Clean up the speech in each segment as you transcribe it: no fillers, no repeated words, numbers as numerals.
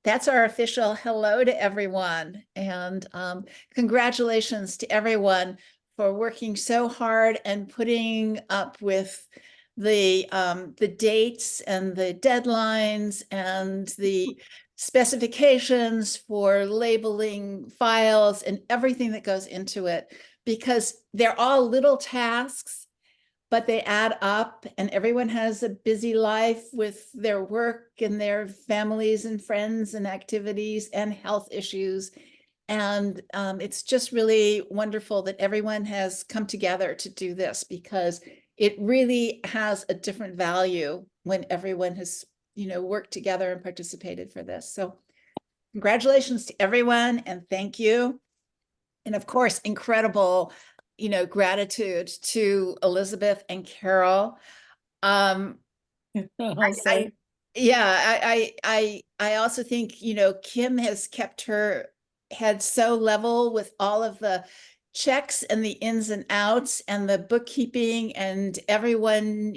That's our official hello to everyone. And congratulations to everyone for working so hard and putting up with the dates and the deadlines and the specifications for labeling files and everything that goes into it, because they're all little tasks, but they add up, and everyone has a busy life with their work and their families and friends and activities and health issues. And it's just really wonderful that everyone has come together to do this, because it really has a different value when everyone has, worked together and participated for this. So congratulations to everyone, and thank you. And of course, incredible, gratitude to Elizabeth and Carol. Also, I also think, Kim has kept her head so level with all of the checks and the ins and outs and the bookkeeping and everyone,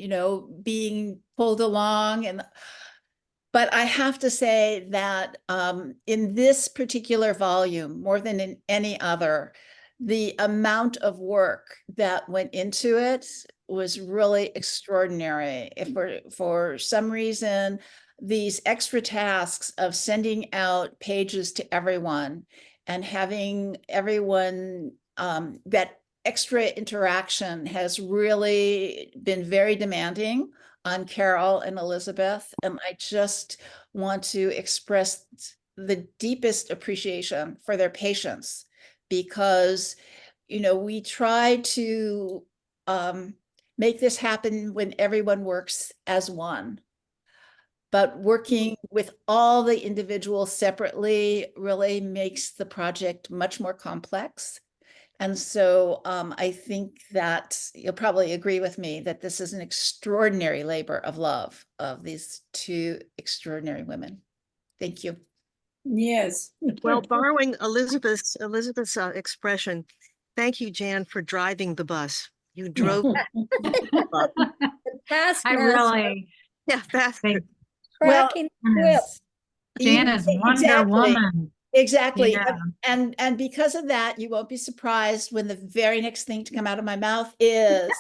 being pulled along. But I have to say that in this particular volume, more than in any other, the amount of work that went into it was really extraordinary. If for some reason, these extra tasks of sending out pages to everyone and having everyone, that extra interaction has really been very demanding on Carol and Elizabeth. And I just want to express the deepest appreciation for their patience, because, we try to make this happen when everyone works as one. But working with all the individuals separately really makes the project much more complex. And so I think that you'll probably agree with me that this is an extraordinary labor of love of these two extraordinary women. Thank you. yes. Well, borrowing Elizabeth's expression, thank you, Jan, for driving the bus. You drove I really yeah, fast. think Well, Jan is Wonder exactly. Woman. Exactly. Yeah. And because of that, you won't be surprised when the very next thing to come out of my mouth is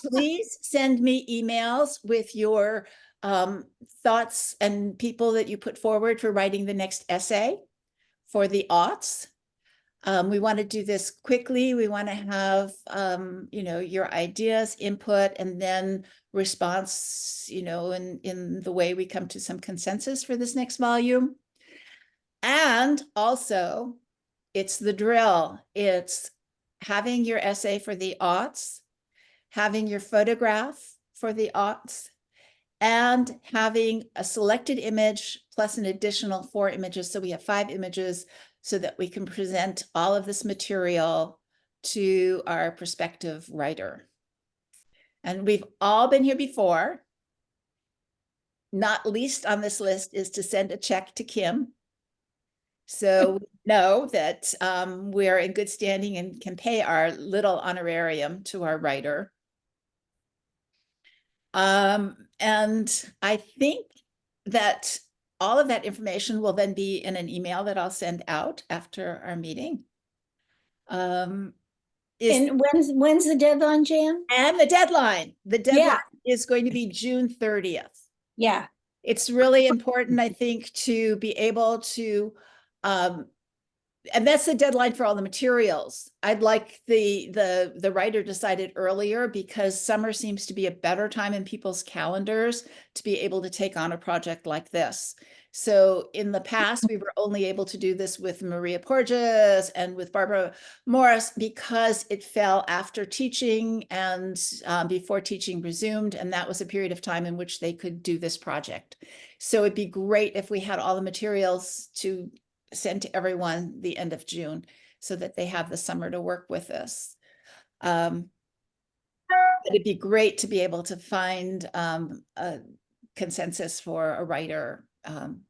please send me emails with your thoughts and people that you put forward for writing the next essay for the aughts. We want to do this quickly. We want to have, your ideas, input, and then response, in the way we come to some consensus for this next volume. And also, it's the drill. It's having your essay for the aughts, having your photograph for the aughts, and having a selected image plus an additional 4 images. So we have 5 images so that we can present all of this material to our prospective writer. And we've all been here before. Not least on this list is to send a check to Kim. So we know that we're in good standing and can pay our little honorarium to our writer. And I think that all of that information will then be in an email that I'll send out after our meeting. And when's the deadline, Jan? And the deadline is going to be June 30th. Yeah. It's really important, I think, to be able to, and that's the deadline for all the materials. I'd like the writer decided earlier, because summer seems to be a better time in people's calendars to be able to take on a project like this. So in the past, we were only able to do this with Maria Porges and with Barbara Morris because it fell after teaching and before teaching resumed. And that was a period of time in which they could do this project. So it'd be great if we had all the materials to send to everyone the end of June so that they have the summer to work with this. It'd be great to be able to find a consensus for a writer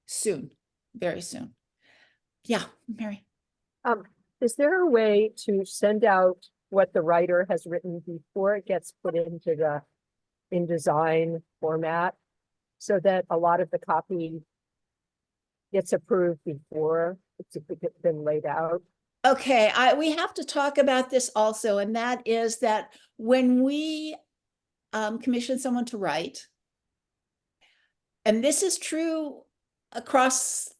soon, very soon. Yeah, Mary. Is there a way to send out what the writer has written before it gets put into the InDesign format, so that a lot of the copy it's approved before it's been laid out. Okay, we have to talk about this also, and that is that when we commission someone to write, and this is true across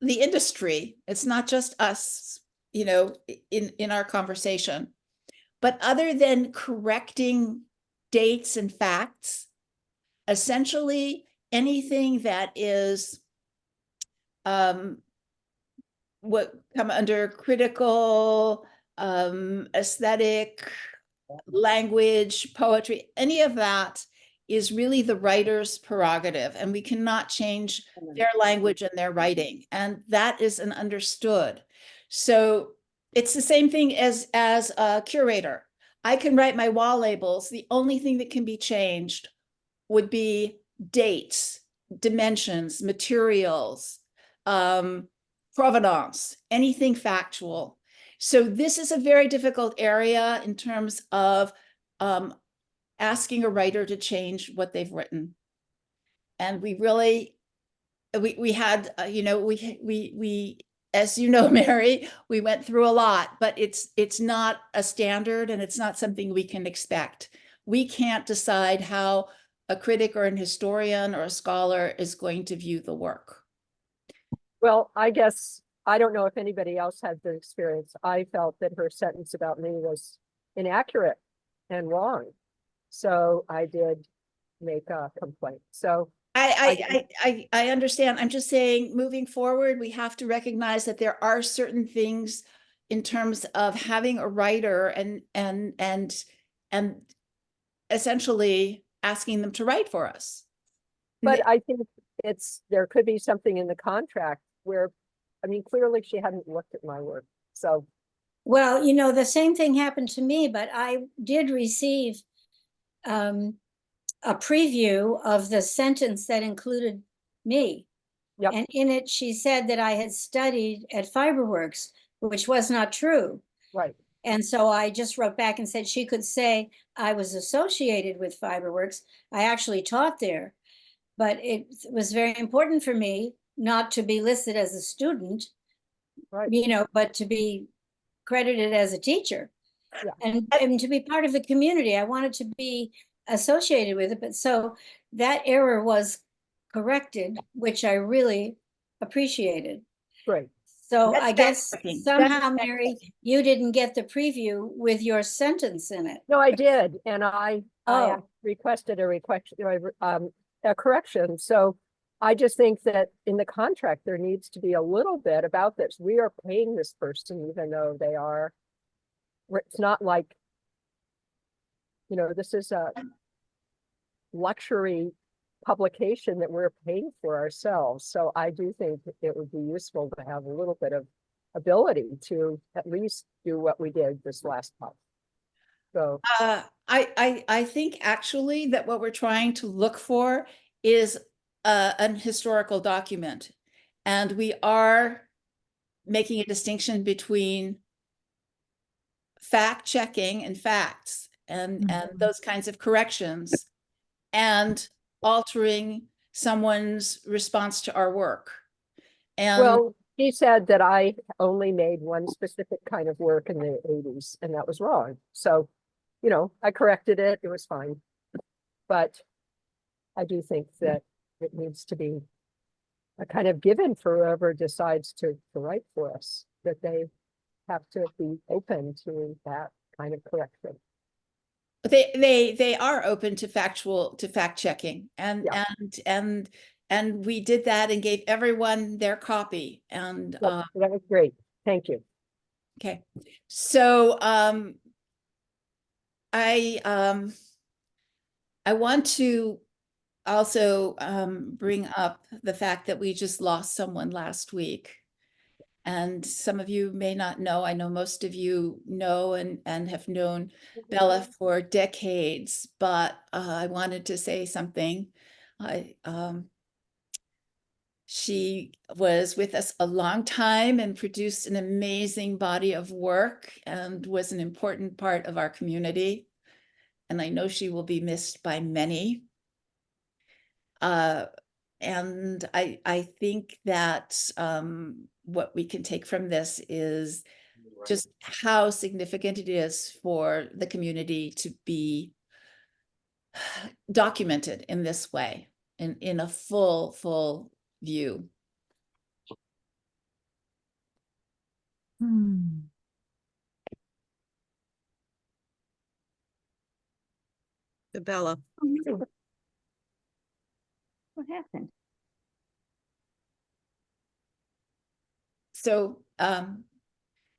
the industry, it's not just us, you know, in our conversation, but other than correcting dates and facts, essentially anything that is what come under critical, aesthetic, language, poetry, any of that is really the writer's prerogative, and we cannot change their language and their writing, and that is an understood. So it's the same thing as a curator. I can write my wall labels. The only thing that can be changed would be dates, dimensions, materials, provenance, anything factual. So this is a very difficult area in terms of asking a writer to change what they've written. And we really, we had, you know, we, as you know, Mary, we went through a lot, but it's not a standard and it's not something we can expect. We can't decide how a critic or an historian or a scholar is going to view the work. Well, I guess, I don't know if anybody else had the experience. I felt that her sentence about me was inaccurate and wrong. So I did make a complaint. So I understand. I'm just saying, moving forward, we have to recognize that there are certain things in terms of having a writer and essentially asking them to write for us. but I think there could be something in the contract where, I mean, clearly she hadn't looked at my work. So, Well, you know, the same thing happened to me, but I did receive a preview of the sentence that included me. Yep. And in it, she said that I had studied at Fiberworks, which was not true. right. And so I just wrote back and said she could say I was associated with Fiberworks. I actually taught there, but it was very important for me not to be listed as a student, Right. you know, but to be credited as a teacher. Yeah. And to be part of the community. I wanted to be associated with it, but so that error was corrected, which I really appreciated. Great. So That's I guess fact-checking. somehow, That's Mary, you didn't get the preview with your sentence in it. No, I did. And I Oh. requested a correction. So I just think that in the contract, there needs to be a little bit about this. We are paying this person, even though they are, it's not like, you know, this is a luxury publication that we're paying for ourselves. So I do think it would be useful to have a little bit of ability to at least do what we did this last month. So I think actually that what we're trying to look for is an historical document, and we are making a distinction between fact checking and facts and those kinds of corrections and altering someone's response to our work. And well, he said that I only made one specific kind of work in the 80s, and that was wrong. So, you know, I corrected it. It was fine. But I do think that it needs to be a kind of given for whoever decides to write for us, that they have to be open to that kind of correction. they are open to fact checking, and Yeah. and we did that and gave everyone their copy. And Yep, that was great. Thank you. okay, so I want to also bring up the fact that we just lost someone last week. And some of you may not know, I know most of you know and have known Bella for decades, but I wanted to say something. She was with us a long time and produced an amazing body of work and was an important part of our community. And I know she will be missed by many. And I think that what we can take from this is just how significant it is for the community to be documented in this way, in a full view. Hmm. Bella. What happened? So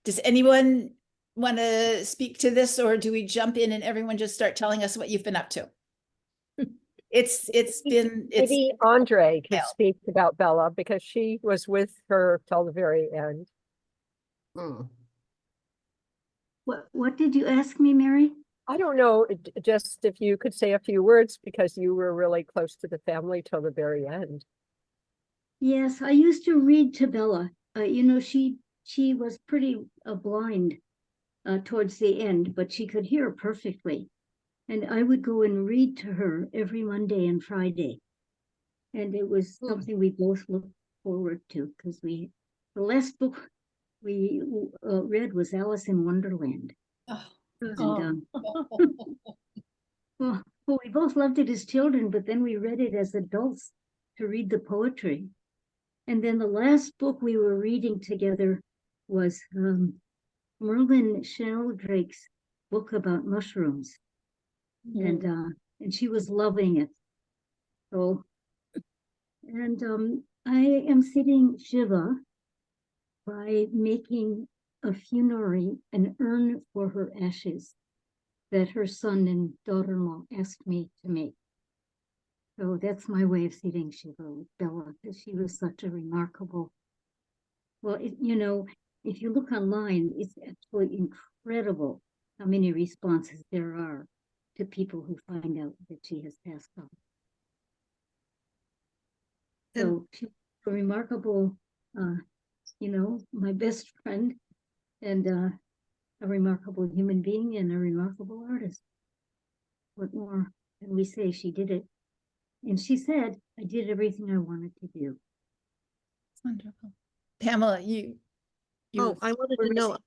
does anyone want to speak to this, or do we jump in and everyone just start telling us what you've been up to? It's Maybe Andre could Well. speak about Bella because she was with her till the very end. What did you ask me, Mary? I don't know, just if you could say a few words because you were really close to the family till the very end. Yes, I used to read to Bella. She was pretty blind towards the end, but she could hear perfectly. And I would go and read to her every Monday and Friday. And it was something we both looked forward to because the last book we read was Alice in Wonderland. Oh. And well, we both loved it as children, but then we read it as adults to read the poetry. And then the last book we were reading together was Merlin Sheldrake's book about mushrooms. And she was loving it. So, and I am sitting Shiva by making a funerary, an urn for her ashes that her son and daughter-in-law asked me to make. So that's my way of seeing Shiva with Bella, because she was such a remarkable. Well, if you look online, it's absolutely incredible how many responses there are to people who find out that she has passed on. So she's a remarkable, my best friend, and a remarkable human being and a remarkable artist. What more can we say? She did it. And she said, I did everything I wanted to do. Wonderful. Pamela, you Oh, I wanted were to know, missing-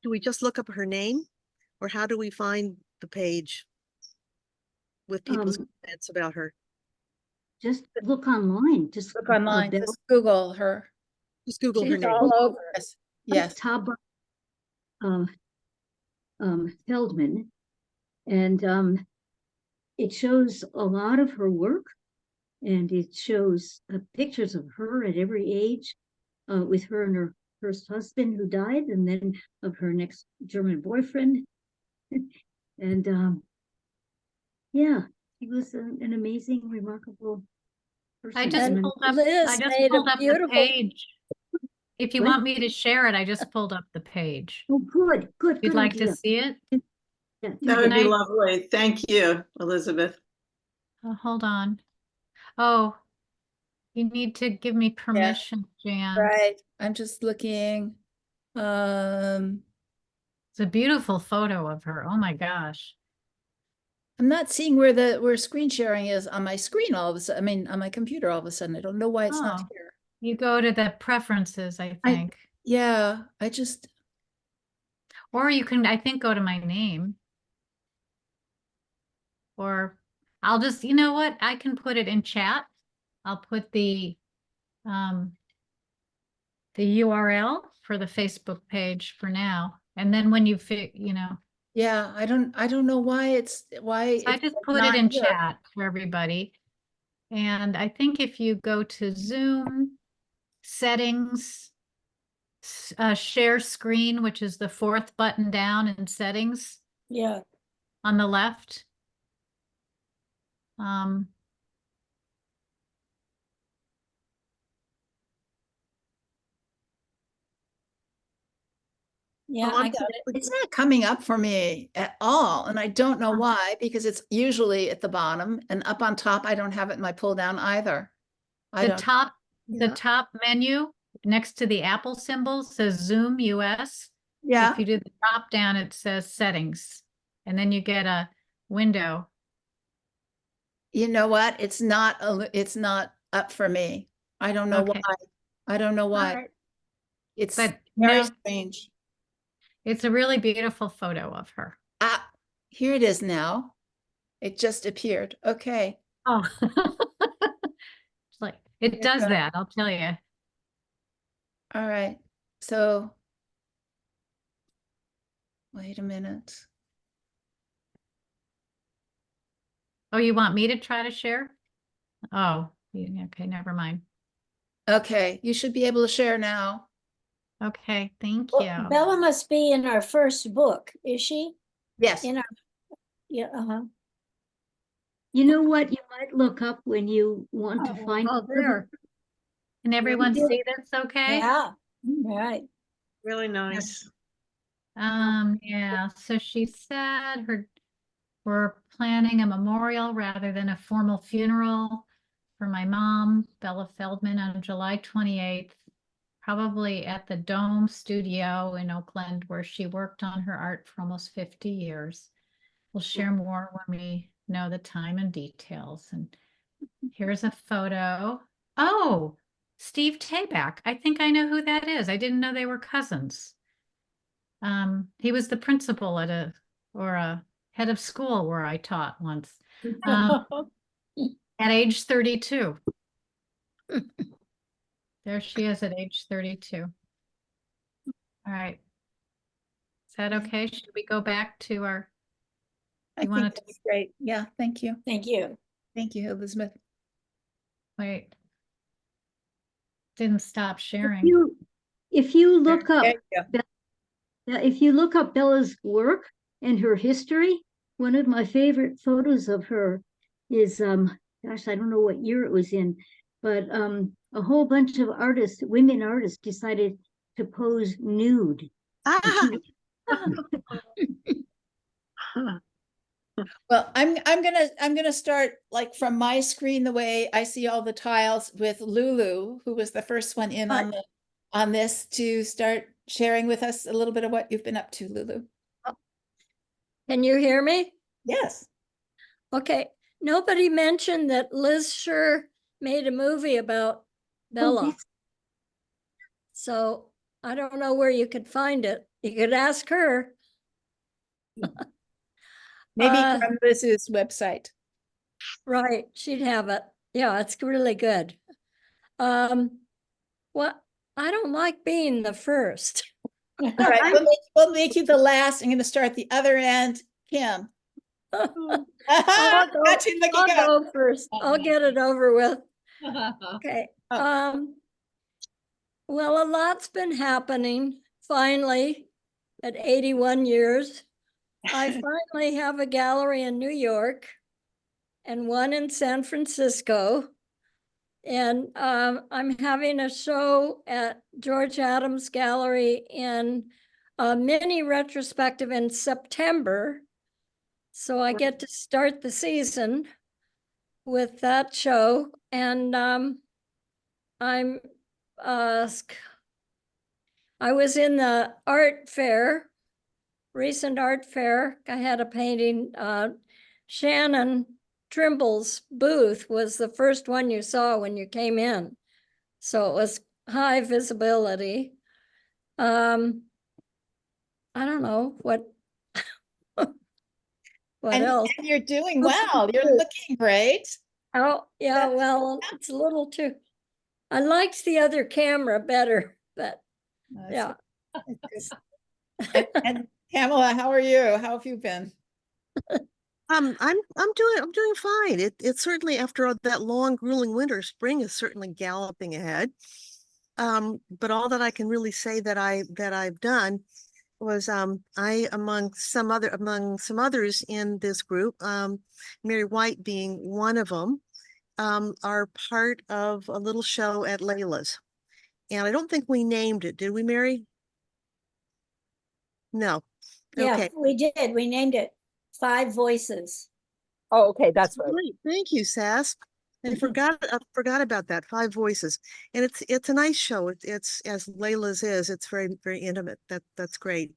do we just look up her name? Or how do we find the page with people's comments about her? Just look online. Just look online, Bella just Google her. Just Google her She's name. all over us. Yes. Taba Feldman, and it shows a lot of her work, and it shows pictures of her at every age, with her and her first husband who died, and then of her next German boyfriend. And yeah, she was an amazing, remarkable person. I just And pulled up, Liz I just made a pulled up the beautiful- page. If you What? want me to share it, I just pulled up the page. Oh, good, You'd good like to idea. see it? Yeah, That do would Can be I- lovely. Thank you, Elizabeth. Hold on. Oh, you need to give me permission, Jan. Right. I'm just looking. It's a beautiful photo of her. Oh my gosh. I'm not seeing where screen sharing is on my screen all of a sudden. I mean, on my computer all of a sudden. I don't know why it's not Oh. here. You go to the preferences, I I- think. Yeah, I just, Or you can, I think, go to my name. Or I'll just, you know what? I can put it in chat. I'll put the URL for the Facebook page for now. And then when you yeah, I don't know why it's I just put not it in here. chat for everybody. And I think if you go to Zoom settings, share screen, which is the fourth button down in settings Yeah, on the left. yeah, Oh, I I'm got it. It's not coming up for me at all, and I don't know why, because it's usually at the bottom, and up on top, I don't have it in my pull down either. I The don't, top, the Yeah. top menu next to the Apple symbol says Zoom US. yeah, If you do the drop down, it says settings, and then you get a window. you know what? It's not up for me. I don't know Okay. why. I don't know All why. right. It's But very no, strange. it's a really beautiful photo of her. Ah, here it is now. It just appeared. Okay. Oh. It's like, it you does go. that, I'll tell you. All right. So wait a minute. Oh, you want me to try to share? Oh, okay, never mind. Okay, you should be able to share now. Okay, thank Well, you. Bella must be in our first book, is she? Yes. In our, yeah, You know what you might look up when you want to find. Oh, there. Can everyone good. see this okay? Yeah, right. Really nice. Yeah, so she said we're planning a memorial rather than a formal funeral for my mom, Bella Feldman, on July 28th, probably at the Dome Studio in Oakland, where she worked on her art for almost 50 years. We'll share more when we know the time and details. And here's a photo. Oh, Steve Tabak. I think I know who that is. I didn't know they were cousins. He was the principal or a head of school where I taught once, at age 32. There she is at age 32. All right. Is that okay? Should we go back to our, I You think wanna that's great. Yeah, thank you. Thank you. Thank you, Elizabeth. wait. Didn't stop sharing. If you look up, There you go. if you look up Bella's work and her history, one of my favorite photos of her is, gosh, I don't know what year it was in, but a whole bunch of artists, women artists, decided to pose nude. And she Well, I'm gonna start like from my screen the way I see all the tiles with Lulu, who was the first one in on this to start sharing with us a little bit of what you've been up to, Lulu. Can you hear me? Yes. Okay, nobody mentioned that Liz Scher made a movie about Bella. yes. So I don't know where you could find it. You could ask her. Maybe Uh, from Liz's website. Right, she'd have it. Yeah, it's really good. Well, I don't like being the first. All right, we'll make you the last. I'm gonna start at the other end. Kim. I'll Got you looking up. go first. I'll get it over with. Okay. Oh. Well, a lot's been happening finally at 81 years. I finally have a gallery in New York and one in San Francisco. And I'm having a show at George Adams Gallery in a mini retrospective in September. So I get to start the season with that show. And I was in the art fair, recent art fair. I had a painting. Shannon Trimble's booth was the first one you saw when you came in. So it was high visibility. I don't know what And else. you're doing well. You're looking great. Oh, yeah, That's- well, it's a little too, I liked the other camera better, but yeah. And Pamela, how are you? How have you been? I'm doing fine. It's certainly after that long, grueling winter, spring is certainly galloping ahead. But all that I can really say that I've done was I among some others in this group, Mary White being one of them, are part of a little show at Layla's. And I don't think we named it, did we, Mary? No. Yeah, Okay. we did. We named it Five Voices. Oh, okay, that's right. Great. Thank you, Sasp. I forgot about that. Five Voices, and it's a nice show. It's as Layla's is. It's very very intimate. That's great.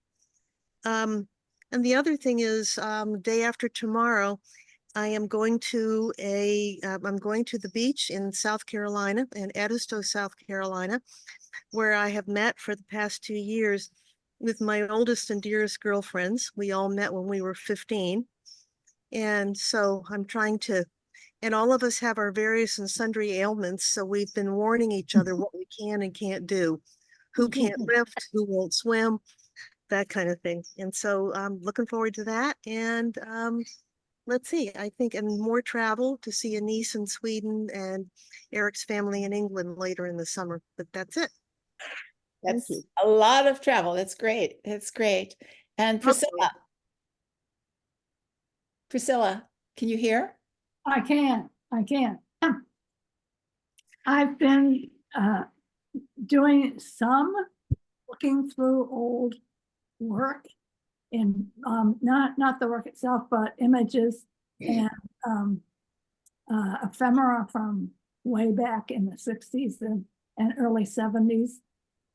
And the other thing is, day after tomorrow, I am going to I'm going to the beach in South Carolina, in Edisto, South Carolina, where I have met for the past 2 years with my oldest and dearest girlfriends. We all met when we were 15. And so I'm trying to, and all of us have our various and sundry ailments. So we've been warning each other what we can and can't do, who can't lift, who won't swim, that kind of thing. And so I'm looking forward to that. And let's see, I think, and more travel to see a niece in Sweden and Eric's family in England later in the summer. But that's it. That's you. a lot of travel. That's great. That's great. And Priscilla, can you hear? I can. I've been doing some looking through old work in not the work itself, but images and ephemera from way back in the 60s and early 70s,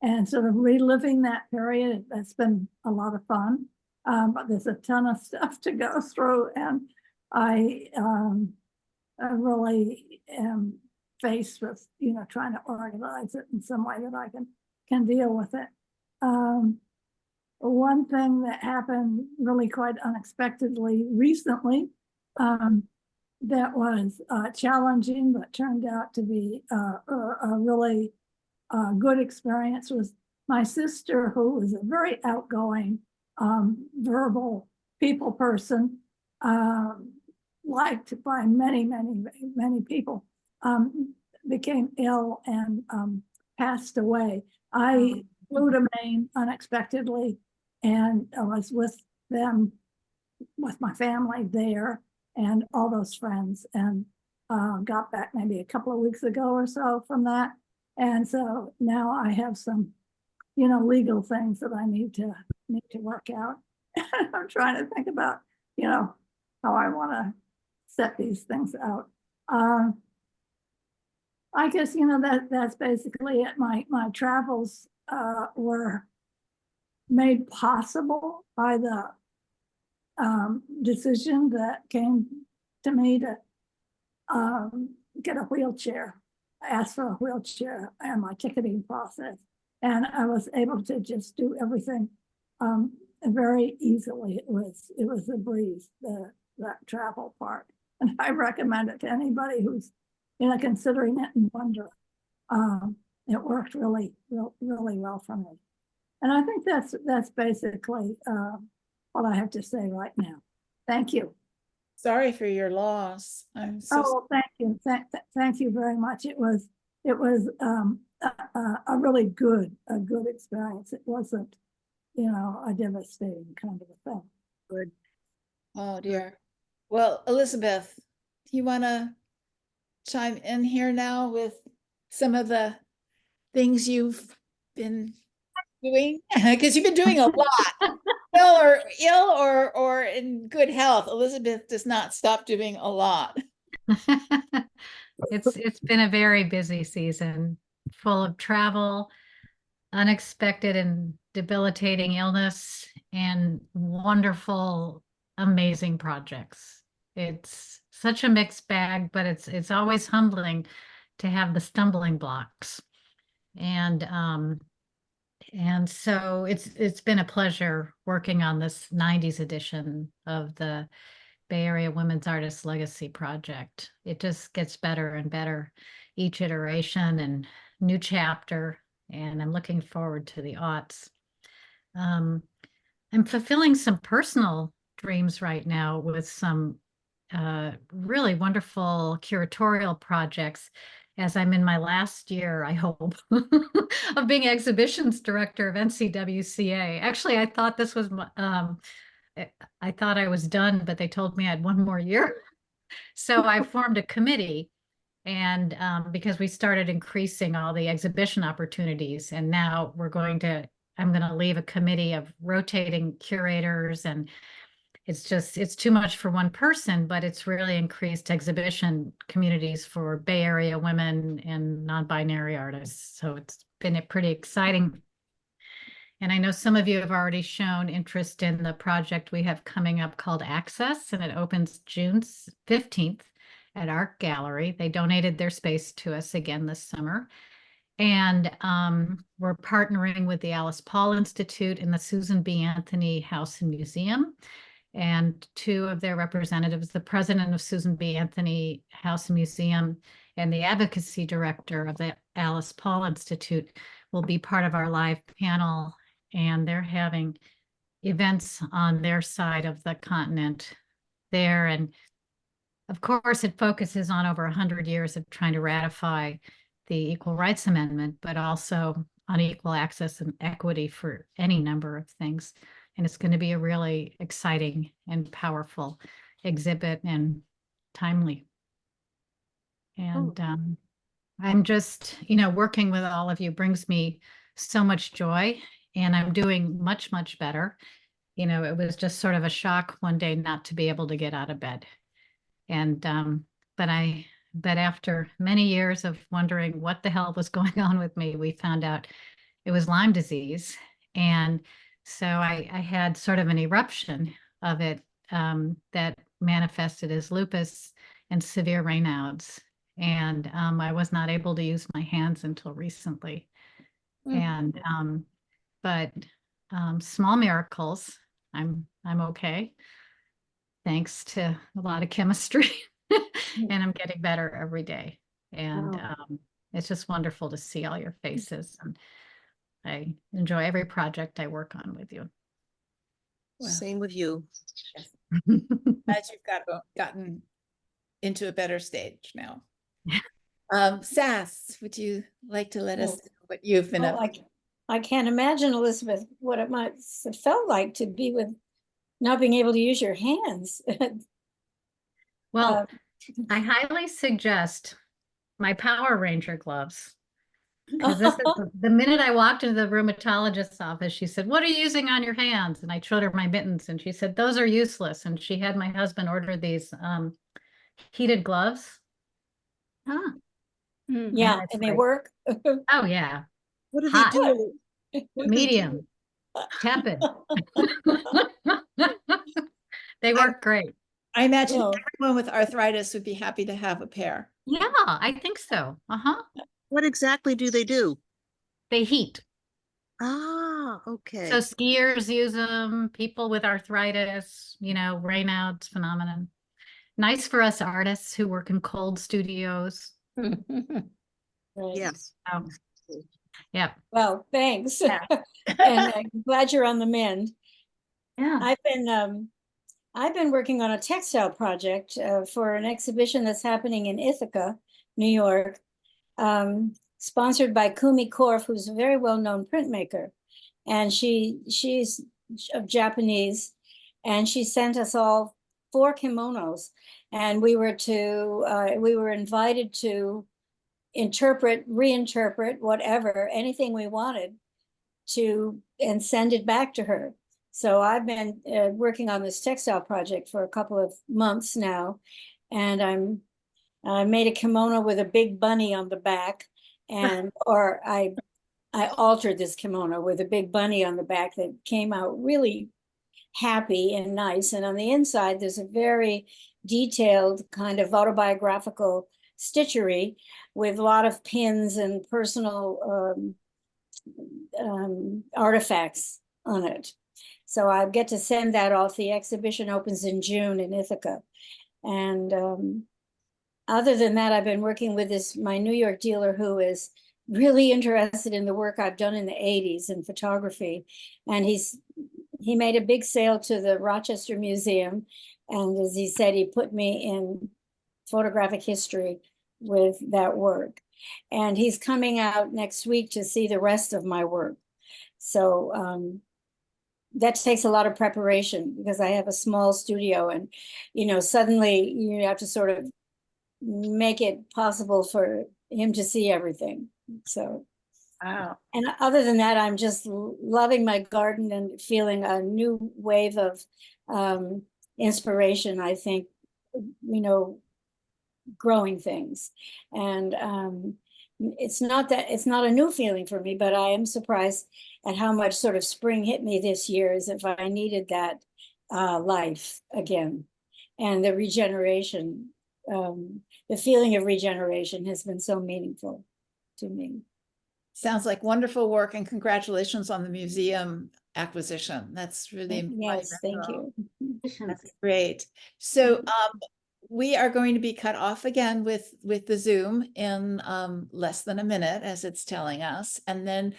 and sort of reliving that period. That's been a lot of fun. But there's a ton of stuff to go through, and I really am faced with, trying to organize it in some way that I can deal with it. One thing that happened really quite unexpectedly recently, that was challenging, but turned out to be a really good experience, was my sister, who was a very outgoing, verbal people person, liked by many people, became ill and passed away. I flew to Maine unexpectedly, and I was with them, with my family there and all those friends, and got back maybe a couple of weeks ago or so from that. And so now I have some, legal things that I need to work out. I'm trying to think about, how I want to set these things out. I guess, that's basically it. My travels were made possible by the decision that came to me to get a wheelchair. I asked for a wheelchair and my ticketing process, and I was able to just do everything very easily. It was a breeze, that travel part, and I recommend it to anybody who's considering it and wonder. It worked really well for me, and I think that's basically what I have to say right now. Thank you. Sorry for your loss. I'm so thank you. Thank you very much. It was a really good experience. It wasn't, a devastating kind of a thing. Good. Oh dear. Well, Elizabeth, do you want to chime in here now with some of the things you've been doing? Because you've been doing a lot. Ill or in good health. Elizabeth does not stop doing a lot. It's been a very busy season, full of travel, unexpected and debilitating illness, and wonderful, amazing projects. It's such a mixed bag, but it's always humbling to have the stumbling blocks. And so it's been a pleasure working on this 90s edition of the Bay Area Women's Artists Legacy Project. It just gets better and better each iteration and new chapter, and I'm looking forward to the aughts. I'm fulfilling some personal dreams right now with some really wonderful curatorial projects, as I'm in my last year, I hope, of being exhibitions director of NCWCA. Actually, I thought this was, I thought I was done, but they told me I had one more year. So I formed a committee, and because we started increasing all the exhibition opportunities, and now I'm going to leave a committee of rotating curators, and it's too much for one person, but it's really increased exhibition communities for Bay Area women and non-binary artists. So it's been pretty exciting. And I know some of you have already shown interest in the project we have coming up called Access, and it opens June 15th at Art Gallery. They donated their space to us again this summer. And we're partnering with the Alice Paul Institute and the Susan B. Anthony House and Museum. And two of their representatives, the president of Susan B. Anthony House and Museum and the advocacy director of the Alice Paul Institute, will be part of our live panel. And they're having events on their side of the continent there. And of course, it focuses on over 100 years of trying to ratify the Equal Rights Amendment, but also on equal access and equity for any number of things. And it's going to be a really exciting and powerful exhibit and timely. And I'm just, working with all of you brings me so much joy, and I'm doing much, much better. It was just sort of a shock one day not to be able to get out of bed. And, but after many years of wondering what the hell was going on with me, we found out it was Lyme disease. And so I had sort of an eruption of it that manifested as lupus and severe Raynaud's. And I was not able to use my hands until recently. And but small miracles. I'm okay, thanks to a lot of chemistry, and I'm getting better every day. And it's just wonderful to see all your faces, and I enjoy every project I work on with you. Well, Same with you. glad you've gotten into a better stage now. Sass, would you like to let us know what you've been up to? I can't imagine, Elizabeth, what it might have felt like to be with not being able to use your hands. Well, I highly suggest my Power Ranger gloves. Because this is the minute I walked into the rheumatologist's office, she said, "What are you using on your hands?" And I showed her my mittens, and she said, "Those are useless." And she had my husband order these heated gloves. Huh. Mm. Yeah, and they work. Oh yeah. What do Hot. they do? What do they do? Medium. Tepid. They work great. I imagine Well, everyone with arthritis would be happy to have a pair. Yeah, I think so. What exactly do they do? They heat. Ah, So okay. skiers use them, people with arthritis, Raynaud's phenomenon. Nice for us artists who work in cold studios. right. Yes. Yeah. Well, thanks. Yeah. And I'm glad you're on the mend. Yeah. I've been working on a textile project for an exhibition that's happening in Ithaca, New York, sponsored by Kumi Korf, who's a very well-known printmaker. And she's of Japanese, and she sent us all 4 kimonos. And we were invited to interpret, reinterpret, whatever, anything we wanted and send it back to her. So I've been working on this textile project for a couple of months now, and I made a kimono with a big bunny on the back, or I altered this kimono with a big bunny on the back that came out really happy and nice. And on the inside, there's a very detailed kind of autobiographical stitchery with a lot of pins and personal artifacts on it. So I get to send that off. The exhibition opens in June in Ithaca. And other than that, I've been working with my New York dealer who is really interested in the work I've done in the 80s in photography. And he made a big sale to the Rochester Museum. And as he said, he put me in photographic history with that work. And he's coming out next week to see the rest of my work. So that takes a lot of preparation because I have a small studio, and suddenly you have to sort of make it possible for him to see everything. So Wow. and other than that, I'm just loving my garden and feeling a new wave of inspiration, I think, growing things. And it's not a new feeling for me, but I am surprised at how much sort of spring hit me this year, as if I needed that life again. And the regeneration, the feeling of regeneration has been so meaningful to me. Sounds like wonderful work, and congratulations on the museum acquisition. That's really Yes, thank you. That's great. So we are going to be cut off again with the Zoom in less than a minute, as it's telling us, and then